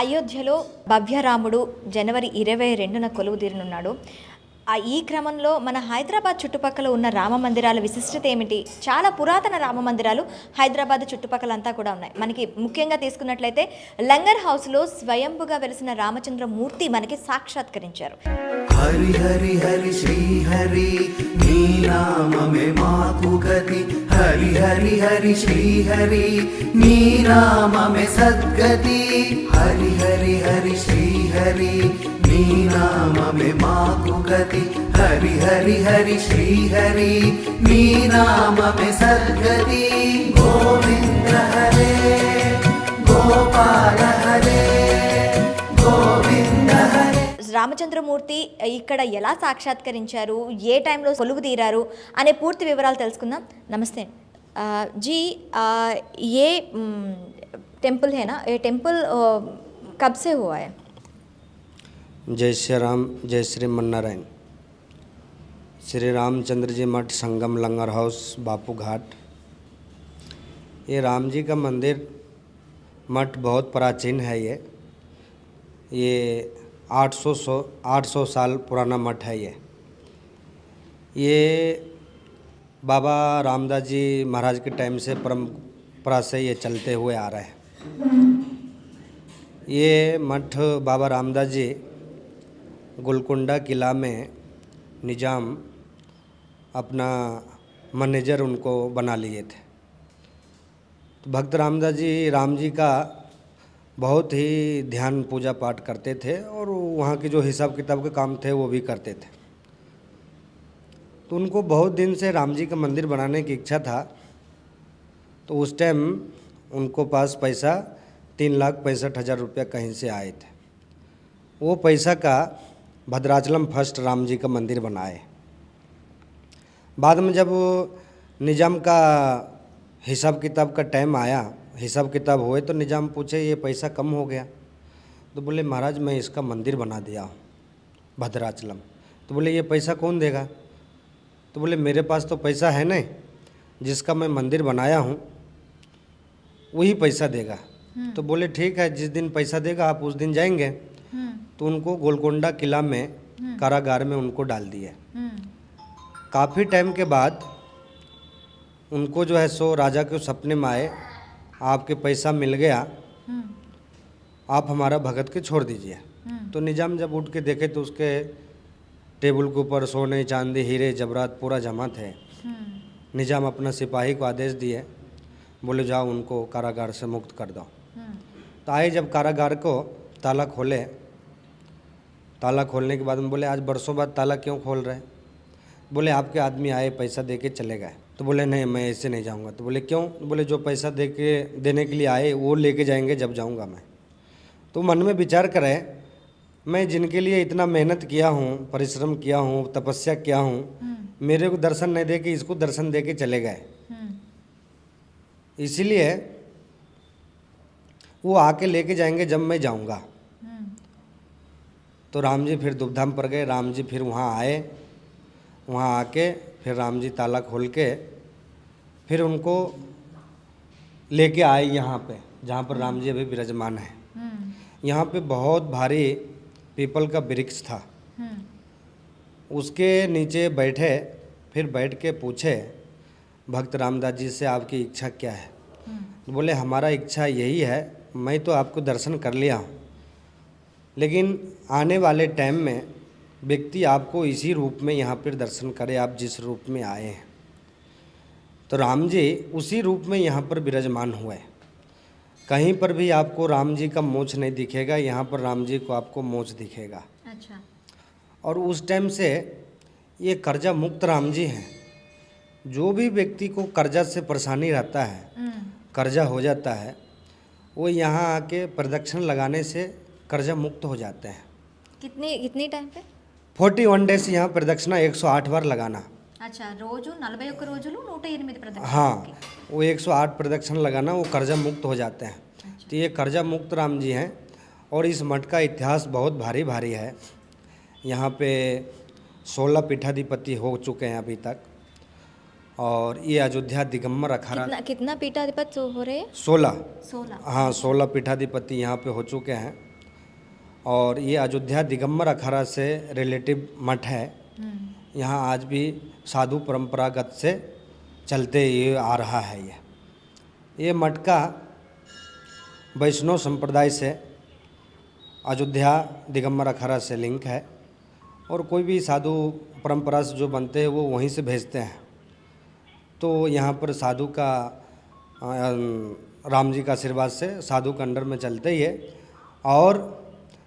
అయోధ్యలో భవ్యరాముడు జనవరి 22న కొలువుదీరనున్నాడు. ఈ క్రమంలో మన హైదరాబాద్ చుట్టుపక్కల ఉన్న రామ మందిరాల విశిష్టత ఏమిటి? చాలా పురాతన రామ మందిరాలు హైదరాబాద్ చుట్టుపక్కలంతా కూడా ఉన్నాయి. మనకి ముఖ్యంగా తీసుకున్నట్లయితే లంగర్ హౌస్లో స్వయంభుగా వెలిసిన రామచంద్రమూర్తి మనకి సాక్షాత్కరించారు. హరి హరి హరి శ్రీ హరి నీ నామమే మాకు గతి, హరి హరి హరి శ్రీ హరి నీ నామమే సద్గతి, హరి హరి హరి శ్రీ హరి నీ నామమే మాకు గతి, హరి హరి హరి శ్రీ హరి నీ నామమే సద్గతి. గోవింద హరే గోపాల హరే గోవింద హరే. రామచంద్రమూర్తి ఇక్కడ ఎలా సాక్షాత్కరించారు, ఏ టైంలో కొలువు తీరారు అనే పూర్తి వివరాలు తెలుసుకుందాం. నమస్తే जी, ये टेम्पल है ना, ये टेम्पल कब से हुआ है? जय श्री राम, जय श्री मन्नारायण। श्री रामचंद्र जी मठ, संगम, लंगर हाउस, बापू घाट। ये राम जी का मंदिर मठ बहुत प्राचीन है। ये 800 साल पुराना मठ है। ये बाबा रामदास जी महाराज के टाइम से परंपरा से ये चलते हुए आ रहे हैं। ये मठ बाबा रामदास जी गोलकुंडा किला में निजाम अपना मैनेजर उनको बना लिए थे। तो भक्त रामदास जी राम जी का बहुत ही ध्यान पूजा पाठ करते थे और वहाँ के जो हिसाब किताब के काम थे वो भी करते थे। तो उनको बहुत दिन से राम जी का मंदिर बनाने की इच्छा था। तो उस टाइम उनको पास पैसा 3,65,000 रुपया कहीं से आए थे। वो पैसा का भद्राचलम फर्स्ट राम जी का मंदिर बनाए। बाद में जब निजाम का हिसाब किताब का टाइम आया, हिसाब किताब हुए, तो निजाम पूछे ये पैसा कम हो गया। तो बोले महाराज मैं इसका मंदिर बना दिया हूँ भद्राचलम। तो बोले ये पैसा कौन देगा? तो बोले मेरे पास तो पैसा है नहीं, जिसका मैं मंदिर बनाया हूँ वही पैसा देगा। तो बोले ठीक है, जिस दिन पैसा देगा आप उस दिन जाएंगे। तो उनको गोलकोंडा किला में कारागार में उनको डाल दिए। काफ़ी टाइम के बाद उनको जो है सो राजा के सपने में आए, आपके पैसा मिल गया, आप हमारा भगत के छोड़ दीजिए। तो निजाम जब उठ के देखे तो उसके टेबल के ऊपर सोने चांदी हीरे जबरात पूरा जमा थे। निजाम अपना सिपाही को आदेश दिए, बोले जाओ उनको कारागार से मुक्त कर दो। तो आए जब कारागार को ताला खोले, ताला खोलने के बाद में बोले आज बरसों बाद ताला क्यों खोल रहे? बोले आपके आदमी आए पैसा दे के चले गए। तो बोले नहीं मैं ऐसे नहीं जाऊंगा। तो बोले क्यों? बोले जो पैसा देने के लिए आए वो लेके जाएंगे जब जाऊंगा मैं। तो मन में विचार करें, मैं जिनके लिए इतना मेहनत किया हूँ, परिश्रम किया हूँ, तपस्या किया हूँ, मेरे को दर्शन नहीं दे के इसको दर्शन दे के चले गए। इसीलिए वो आके लेके जाएंगे जब मैं जाऊँगा। तो राम जी फिर दुबधाम पर गए। राम जी फिर वहाँ आए, वहाँ आके फिर राम जी ताला खोल के फिर उनको लेके आए यहाँ पे जहाँ पर राम जी अभी विराजमान है। यहाँ पे बहुत भारी पीपल का वृक्ष था, उसके नीचे बैठे। फिर बैठ के पूछे भक्त रामदास जी से आपकी इच्छा क्या है? तो बोले हमारा इच्छा यही है, मैं तो आपको दर्शन कर लिया हूँ, लेकिन आने वाले टाइम में व्यक्ति आपको इसी रूप में यहाँ पर दर्शन करे, आप जिस रूप में आए हैं। तो राम जी उसी रूप में यहाँ पर विराजमान हुए। कहीं पर भी आपको राम जी का मोछ नहीं दिखेगा, यहाँ पर राम जी को आपको मोछ दिखेगा। अच्छा। और उस टाइम से ये कर्जा मुक्त राम जी हैं। जो भी व्यक्ति को कर्जा से परेशानी रहता है, कर्जा हो जाता है, वो यहाँ आके प्रदक्षिण लगाने से कर्जा मुक्त हो जाते हैं। कितनी टाइम पे? 41 डेज यहाँ प्रदक्षिणा 108 बार लगाना। अच्छा, రోజు 41 రోజులు 108 ప్రదక్షిణ। हाँ, वो 108 प्रदक्षिण लगाना, वो कर्जा मुक्त हो जाते हैं। अच्छा। तो ये कर्जा मुक्त राम जी हैं। और इस मठ का इतिहास बहुत भारी भारी है। यहाँ पे 16 पीठाधिपति हो चुके हैं अभी तक। और ये अयोध्या दिगंबर अखाड़ा कितना पीठाधिपति हो रहे हैं? 16। 16। हाँ, 16 पीठाधिपति यहाँ पे हो चुके हैं। और ये अयोध्या दिगंबर अखाड़ा से रिलेटिव मठ है। यहाँ आज भी साधु परंपरागत से चलते ये आ रहा है। ये मठ का वैष्णव संप्रदाय से अयोध्या दिगंबर अखाड़ा से लिंक है और कोई भी साधु परंपरा से जो बनते हैं वो वहीं से भेजते हैं। तो यहाँ पर साधु का राम जी का आशीर्वाद से साधु के अंडर में चलते ही है। और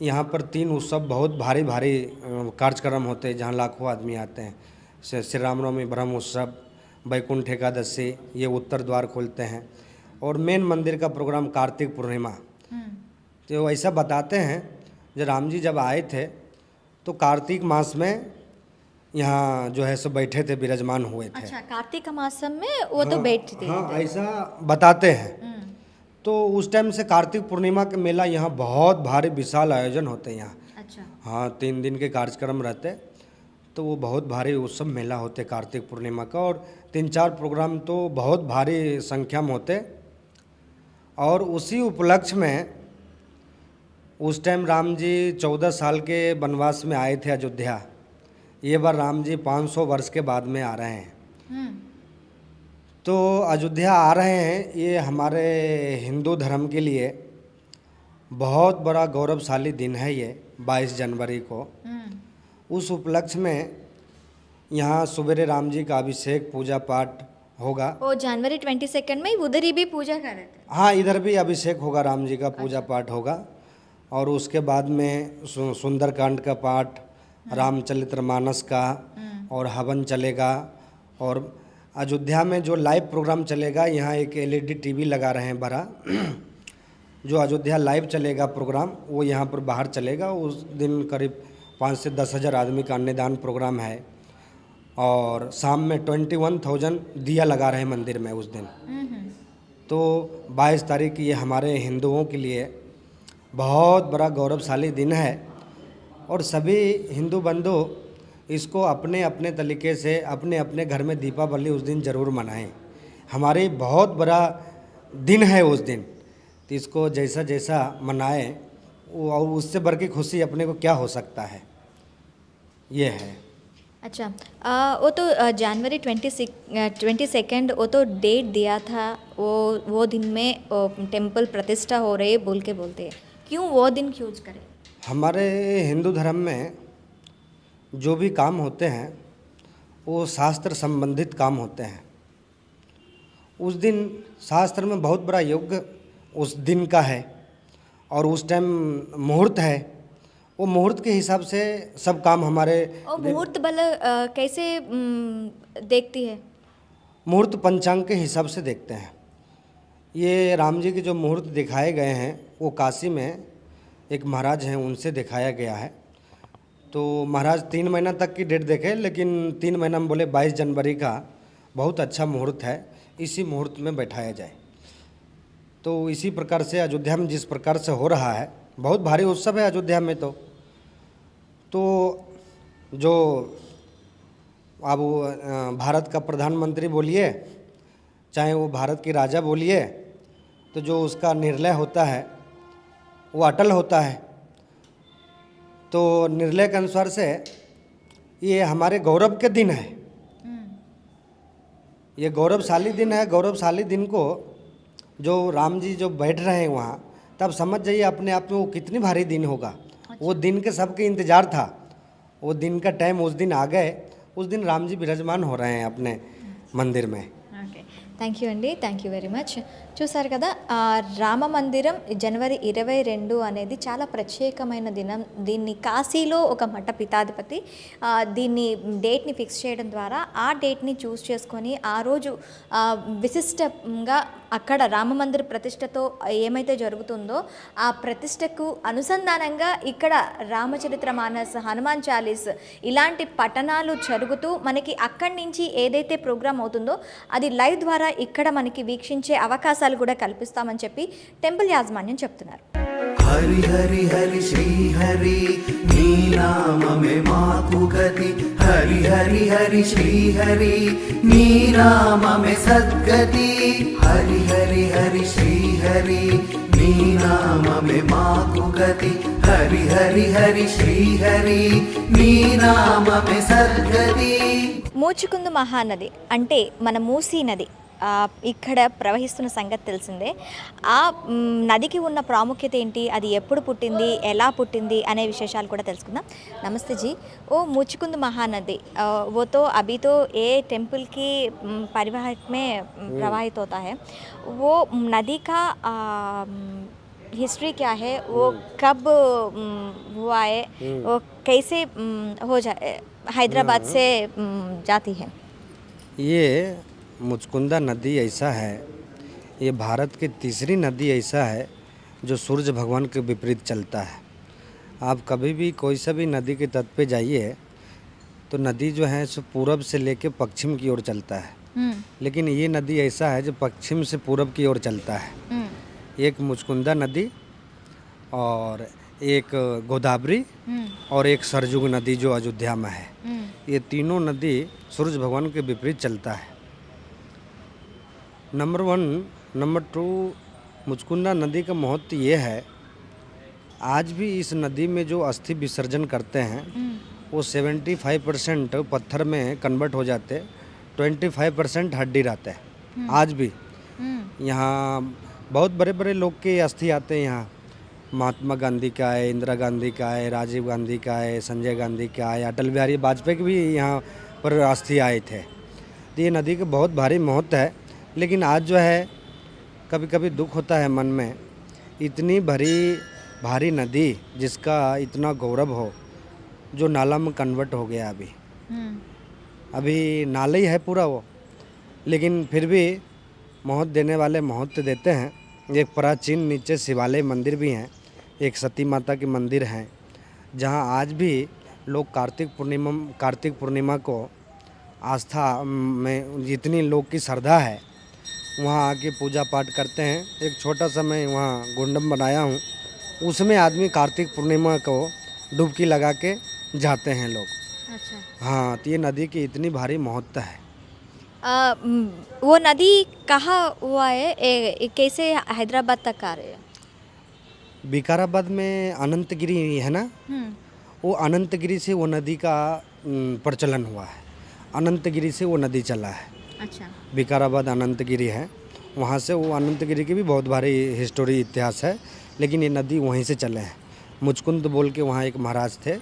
यहाँ पर 3 उत्सव बहुत भारी भारी कार्यक्रम होते हैं जहाँ लाखों आदमी आते हैं। श्री रामनवमी, ब्रह्म उत्सव, वैकुंठ एकादशी, ये उत्तर द्वार खोलते हैं। और मेन मंदिर का प्रोग्राम कार्तिक पूर्णिमा। तो ऐसा बताते हैं जब राम जी जब आए थे तो कार्तिक मास में यहाँ जो है सो बैठे थे, विराजमान हुए थे। अच्छा, कार्तिक मासम में वो तो बैठते थे। हाँ, ऐसा बताते हैं। तो उस टाइम से कार्तिक पूर्णिमा के मेला यहाँ बहुत भारी विशाल आयोजन होते हैं यहाँ। अच्छा। हाँ, 3 दिन के कार्यक्रम रहते, तो वो बहुत भारी उत्सव मेला होते कार्तिक पूर्णिमा का। और 3-4 प्रोग्राम तो बहुत भारी संख्या में होते। और उसी उपलक्ष्य में उस टाइम राम जी 14 साल के वनवास में आए थे अयोध्या। ये बार राम जी 500 वर्ष के बाद में आ रहे हैं। तो अयोध्या आ रहे हैं, ये हमारे हिंदू धर्म के लिए बहुत बड़ा गौरवशाली दिन है। ये 22 जनवरी को उस उपलक्ष्य में यहाँ सुबेरे राम जी का अभिषेक पूजा पाठ होगा। वो जनवरी 22 में उधर ही भी पूजा कर रहे थे। हाँ, इधर भी अभिषेक होगा, राम जी का पूजा पाठ होगा। और उसके बाद में सुंदरकांड का पाठ, रामचरितमानस का और हवन चलेगा। और अयोध्या में जो लाइव प्रोग्राम चलेगा, यहाँ एक LED TV लगा रहे हैं बड़ा, जो अयोध्या लाइव चलेगा प्रोग्राम, वो यहाँ पर बाहर चलेगा। उस दिन करीब 5 से 10 हज़ार आदमी का अन्नदान प्रोग्राम है। और शाम में 21,000 दिया लगा रहे हैं मंदिर में उस दिन। तो 22 तारीख ये हमारे हिंदुओं के लिए बहुत बड़ा गौरवशाली दिन है। और सभी हिंदू बंधु इसको अपने अपने तरीके से अपने अपने घर में दीपावली उस दिन ज़रूर मनाएं। हमारे बहुत बड़ा दिन है उस दिन, तो इसको जैसा जैसा मनाएं और उससे बढ़ के खुशी अपने को क्या हो सकता है, ये है। अच्छा, वो तो जनवरी 22 वो तो डेट दिया था, वो दिन में टेम्पल प्रतिष्ठा हो रही है बोल के बोलते हैं। क्यों वो दिन चूज करें? हमारे हिंदू धर्म में जो भी काम होते हैं वो शास्त्र संबंधित काम होते हैं। उस दिन शास्त्र में बहुत बड़ा योग उस दिन का है और उस टाइम मुहूर्त है। वो मुहूर्त के हिसाब से सब काम हमारे। और मुहूर्त बल कैसे देखती है? मुहूर्त पंचांग के हिसाब से देखते हैं। ये राम जी के जो मुहूर्त दिखाए गए हैं वो काशी में एक महाराज हैं, उनसे दिखाया गया है। तो महाराज 3 महीना तक की डेट देखे, लेकिन 3 महीना में बोले 22 जनवरी का बहुत अच्छा मुहूर्त है, इसी मुहूर्त में बैठाया जाए। तो इसी प्रकार से अयोध्या में जिस प्रकार से हो रहा है, बहुत भारी उत्सव है अयोध्या में। तो जो अब भारत का प्रधानमंत्री बोलिए, चाहे वो भारत के राजा बोलिए, तो जो उसका निर्णय होता है वो अटल होता है। तो निर्णय के अनुसार से ये हमारे गौरव के दिन है, ये गौरवशाली दिन है। गौरवशाली दिन को जो राम जी जो बैठ रहे हैं वहाँ, तब समझ जाइए अपने आप में वो कितनी भारी दिन होगा। वो दिन के सबके इंतज़ार था, वो दिन का टाइम उस दिन आ गए। उस दिन राम जी विराजमान हो रहे हैं अपने मंदिर में। థ్యాంక్ యూ అండి, థ్యాంక్ యూ వెరీ మచ్. చూసారు కదా, రామ మందిరం జనవరి 22 అనేది చాలా ప్రత్యేకమైన దినం. దీన్ని కాశీలో ఒక మఠ పీఠాధిపతి దీన్ని డేట్ని ఫిక్స్ చేయడం ద్వారా ఆ డేట్ని చూస్ చేసుకొని ఆ రోజు విశిష్టంగా అక్కడ రామ మందిర ప్రతిష్టతో ఏమైతే జరుగుతుందో ఆ ప్రతిష్టకు అనుసంధానంగా ఇక్కడ రామచరిత్ర మానస్, హనుమాన్ చాలీస్ ఇలాంటి పఠనాలు జరుగుతూ మనకి అక్కడి నుంచి ఏదైతే ప్రోగ్రామ్ అవుతుందో అది లైవ్ ద్వారా ఇక్కడ మనకి వీక్షించే అవకాశాలు కూడా కల్పిస్తామని చెప్పి టెంపుల్ యాజమాన్యం చెప్తున్నారు. హరి హరి హరి శ్రీ హరి నీ నామమే మాకు గతి. హరి హరి హరి శ్రీ హరి నీ నామమే సద్గతి. హరి హరి హరి శ్రీ హరి నీ నామమే మాకు గతి హరి హరి హరి శ్రీహరి నీ నామమే సద్గతి. మూచుకుందు మహానది అంటే మన మూసీ నది ఇక్కడ ప్రవహిస్తున్న సంగతి తెలిసిందే. ఆ నదికి ఉన్న ప్రాముఖ్యత ఏంటి, అది ఎప్పుడు పుట్టింది, ఎలా పుట్టింది అనే విశేషాలు కూడా తెలుసుకుందాం. నమస్తే జీ. ఓ मुचकुंद महानदी वो तो अभी तो ये टेम्पल की परिवाहक में प्रवाहित होता है. वो नदी का हिस्ट्री क्या है, वो कब हुआ है, वो कैसे हो जाए हैदराबाद से जाती है. ये मुचकुंदा नदी ऐसा है, ये भारत की तीसरी नदी ऐसा है जो सूर्य भगवान के विपरीत चलता है. आप कभी भी कोई सा भी नदी के तट पे जाइए तो नदी जो है सो पूरब से लेके पश्चिम की ओर चलता है, लेकिन ये नदी ऐसा है जो पश्चिम से पूरब की ओर चलता है. एक मुचकुंदा नदी और एक गोदावरी और एक सरजुग नदी जो अयोध्या में है. ये तीनों नदी सूरज भगवान के विपरीत चलता है. नंबर 1. नंबर 2, मुचकुंदा नदी का महत्व ये है, आज भी इस नदी में जो अस्थि विसर्जन करते हैं वो 75% पत्थर में कन्वर्ट हो जाते, 25% हड्डी रहते हैं. आज भी यहाँ बहुत बड़े बड़े लोग के अस्थि आते हैं. यहाँ महात्मा गांधी का है, इंदिरा गांधी का है, राजीव गांधी का है, संजय गांधी का है, अटल बिहारी वाजपेयी के भी यहाँ पर अस्थि आए थे. तो ये नदी का बहुत भारी महत्व है. लेकिन आज जो है कभी कभी दुख होता है मन में, इतनी भारी नदी जिसका इतना गौरव हो जो नाला में कन्वर्ट हो गया. अभी नाला ही है पूरा वो, लेकिन फिर भी महत्व देने वाले महत्व देते हैं. एक प्राचीन नीचे शिवालय मंदिर भी हैं, एक सती माता की मंदिर है जहाँ आज भी लोग कार्तिक पूर्णिमा को आस्था में जितनी लोग की श्रद्धा है वहाँ आके पूजा पाठ करते हैं. एक छोटा सा मैं वहाँ गुंडम बनाया हूँ, उसमें आदमी कार्तिक पूर्णिमा को डुबकी लगा के जाते हैं लोग. अच्छा. हाँ, तो ये नदी की इतनी भारी महत्व है. वो नदी कहाँ हुआ है, कैसे हैदराबाद तक आ रही है. विकाराबाद में अनंतगिरी है ना, वो अनंतगिरी से वो नदी का प्रचलन हुआ है. अनंतगिरी से वो नदी चला है. अच्छा. विकाराबाद अनंतगिरी है, वहाँ से वो अनंतगिरी की भी बहुत भारी हिस्टोरी इतिहास है, लेकिन ये नदी वहीं से चले हैं. मुचकुंद बोल के वहाँ एक महाराज थे,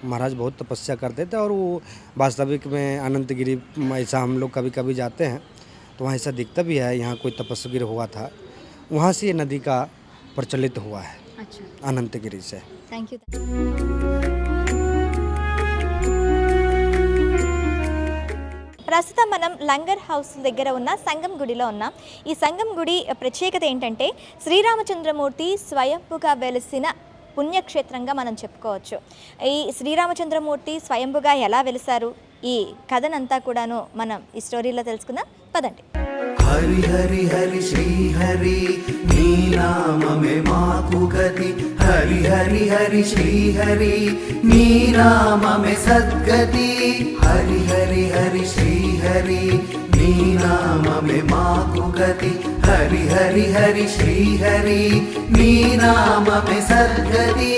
महाराज बहुत तपस्या करते थे और वो वास्तविक में अनंतगिरी ऐसा हम लोग कभी कभी जाते हैं तो वहाँ ऐसा दिखता भी है, यहाँ कोई तपस्वीर हुआ था, वहाँ से ये नदी का प्रचलित हुआ है. अच्छा. अनंतगिरी से. Thank you. ప్రస్తుతం మనం లంగర్ హౌస్ దగ్గర ఉన్న సంగం గుడిలో ఉన్నాం. ఈ సంగం గుడి ప్రత్యేకత ఏంటంటే శ్రీరామచంద్రమూర్తి స్వయంభుగా వెలిసిన పుణ్యక్షేత్రంగా మనం చెప్పుకోవచ్చు. ఈ శ్రీరామచంద్రమూర్తి స్వయంభుగా ఎలా వెలిసారు, ఈ కథనంతా కూడాను మనం ఈ స్టోరీలో తెలుసుకుందాం. పదండి. హరి హరి హరి శ్రీహరి నీ నామమే మాకు గతి హరి హరి హరి శ్రీహరి నీ నామమే సద్గతి హరి హరి హరి శ్రీహరి నీ నామమే మాకు గతి హరి హరి హరి శ్రీహరి నీ నామమే సద్గతి.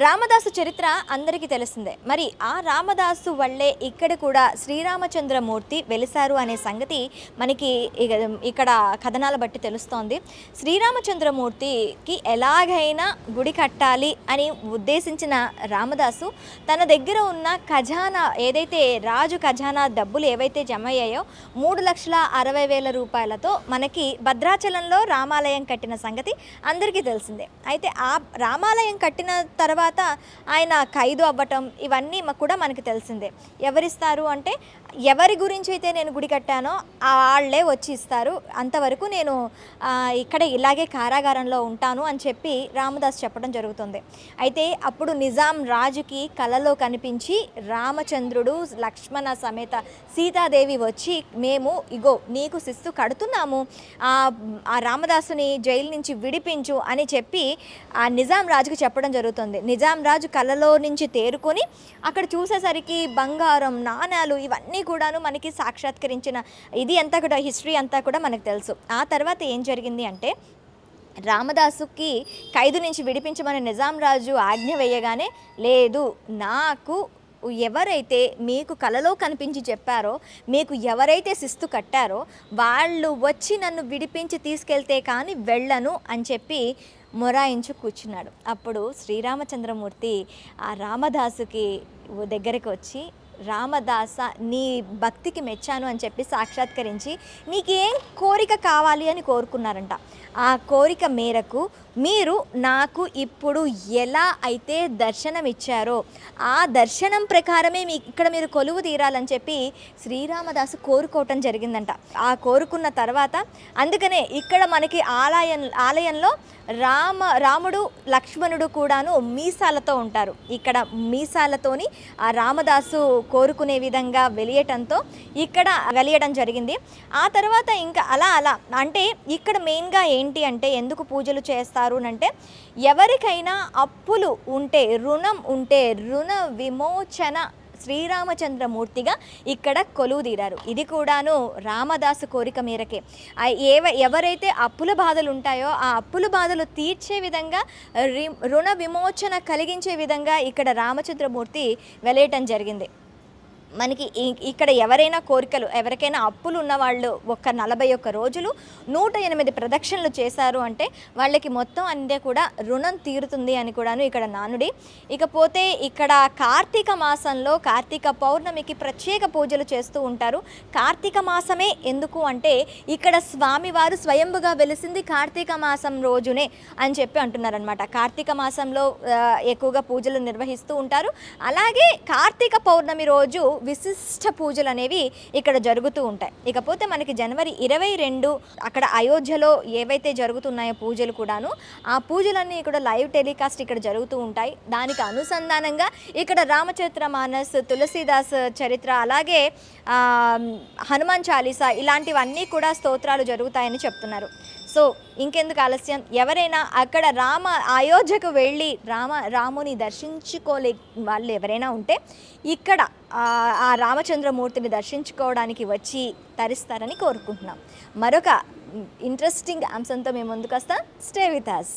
రామదాసు చరిత్ర అందరికీ తెలిసిందే. మరి ఆ రామదాసు వల్లే ఇక్కడ కూడా శ్రీరామచంద్రమూర్తి వెలిసారు అనే సంగతి మనకి ఇక్కడ కథనాల బట్టి తెలుస్తోంది. శ్రీరామచంద్రమూర్తికి ఎలాగైనా గుడి కట్టాలి అని ఉద్దేశించిన రామదాసు తన దగ్గర ఉన్న ఖజానా ఏదైతే రాజు ఖజానా డబ్బులు ఏవైతే జమ అయ్యాయో 3,60,000 రూపాయలతో మనకి భద్రాచలంలో రామాలయం కట్టిన సంగతి అందరికీ తెలిసిందే. అయితే ఆ రామాలయం కట్టిన తర్వాత ఆయన ఖైదు అవ్వటం ఇవన్నీ కూడా మనకి తెలిసిందే. ఎవరిస్తారు అంటే ఎవరి గురించి అయితే నేను గుడి కట్టానో వాళ్ళే వచ్చి ఇస్తారు, అంతవరకు నేను ఇక్కడ ఇలాగే కారాగారంలో ఉంటాను అని చెప్పి రామదాస్ చెప్పడం జరుగుతుంది. అయితే అప్పుడు నిజాం రాజుకి కలలో కనిపించి రామచంద్రుడు లక్ష్మణ సమేత సీతాదేవి వచ్చి మేము ఇగో నీకు శిస్తు కడుతున్నాము, ఆ రామదాసుని జైలు నుంచి విడిపించు అని చెప్పి ఆ నిజాం రాజుకి చెప్పడం జరుగుతుంది. నిజాం రాజు కలలో నుంచి తేరుకొని అక్కడ చూసేసరికి బంగారం నాణాలు ఇవన్నీ కూడాను మనకి సాక్షాత్కరించిన ఇది అంతా కూడా హిస్టరీ అంతా కూడా మనకు తెలుసు. ఆ తర్వాత ఏం జరిగింది అంటే రామదాసుకి ఖైదు నుంచి విడిపించమని నిజాం రాజు ఆజ్ఞ వేయగానే, లేదు, నాకు ఎవరైతే మీకు కలలో కనిపించి చెప్పారో, మీకు ఎవరైతే శిస్తు కట్టారో వాళ్ళు వచ్చి నన్ను విడిపించి తీసుకెళ్తే కానీ వెళ్ళను అని చెప్పి మొరాయించు కూర్చున్నాడు. అప్పుడు శ్రీరామచంద్రమూర్తి ఆ రామదాసుకి దగ్గరికి వచ్చి, రామదాస, నీ భక్తికి మెచ్చాను అని చెప్పి సాక్షాత్కరించి నీకేం కోరిక కావాలి అని కోరుకున్నారంట. ఆ కోరిక మేరకు మీరు నాకు ఇప్పుడు ఎలా అయితే దర్శనం ఇచ్చారో ఆ దర్శనం ప్రకారమే ఇక్కడ మీరు కొలువు తీరాలని చెప్పి శ్రీరామదాసు కోరుకోవటం జరిగిందంట. ఆ కోరుకున్న తర్వాత అందుకనే ఇక్కడ మనకి ఆలయంలో రాముడు లక్ష్మణుడు కూడాను మీసాలతో ఉంటారు. ఇక్కడ మీసాలతోని ఆ రామదాసు కోరుకునే విధంగా వెలియటంతో ఇక్కడ వెలియడం జరిగింది. ఆ తర్వాత ఇంకా అలా అంటే ఇక్కడ మెయిన్గా ఏంటి అంటే ఎందుకు పూజలు చేస్తారు అంటే, ఎవరికైనా అప్పులు ఉంటే, రుణం ఉంటే రుణ విమోచన శ్రీరామచంద్రమూర్తిగా ఇక్కడ కొలువు తీరారు. ఇది కూడాను రామదాసు కోరిక మేరకే. ఎవరైతే అప్పుల బాధలు ఉంటాయో ఆ అప్పుల బాధలు తీర్చే విధంగా, రుణ విమోచన కలిగించే విధంగా ఇక్కడ రామచంద్రమూర్తి వెలేయటం జరిగింది. మనకి ఇక్కడ ఎవరికైనా అప్పులు ఉన్నవాళ్ళు ఒక 41 రోజులు 108 ప్రదక్షిణలు చేశారు అంటే వాళ్ళకి మొత్తం అందే కూడా రుణం తీరుతుంది అని కూడాను ఇక్కడ నానుడి. ఇకపోతే ఇక్కడ కార్తీక మాసంలో కార్తీక పౌర్ణమికి ప్రత్యేక పూజలు చేస్తూ ఉంటారు. కార్తీక మాసమే ఎందుకు అంటే ఇక్కడ స్వామివారు స్వయంభుగా వెలిసింది కార్తీక మాసం రోజునే అని చెప్పి అంటున్నారనమాట. కార్తీక మాసంలో ఎక్కువగా పూజలు నిర్వహిస్తూ ఉంటారు. అలాగే కార్తీక పౌర్ణమి రోజు విశిష్ట పూజలు అనేవి ఇక్కడ జరుగుతూ ఉంటాయి. ఇకపోతే మనకి జనవరి 22 అక్కడ అయోధ్యలో ఏవైతే జరుగుతున్నాయో పూజలు కూడాను, ఆ పూజలన్నీ ఇక్కడ లైవ్ టెలికాస్ట్ ఇక్కడ జరుగుతూ ఉంటాయి. దానికి అనుసంధానంగా ఇక్కడ రామచరితమానస్, తులసీదాస్ చరిత్ర, అలాగే హనుమాన్ చాలీసా ఇలాంటివన్నీ కూడా స్తోత్రాలు జరుగుతాయని చెప్తున్నారు. సో ఇంకెందుకు ఆలస్యం, ఎవరైనా అక్కడ అయోధ్యకు వెళ్ళి రాముని దర్శించుకోలే వాళ్ళు ఎవరైనా ఉంటే ఇక్కడ ఆ రామచంద్రమూర్తిని దర్శించుకోవడానికి వచ్చి తరిస్తారని కోరుకుంటున్నాం. మరొక ఇంట్రెస్టింగ్ అంశంతో మేము ముందుకు వస్తాం. Stay with us.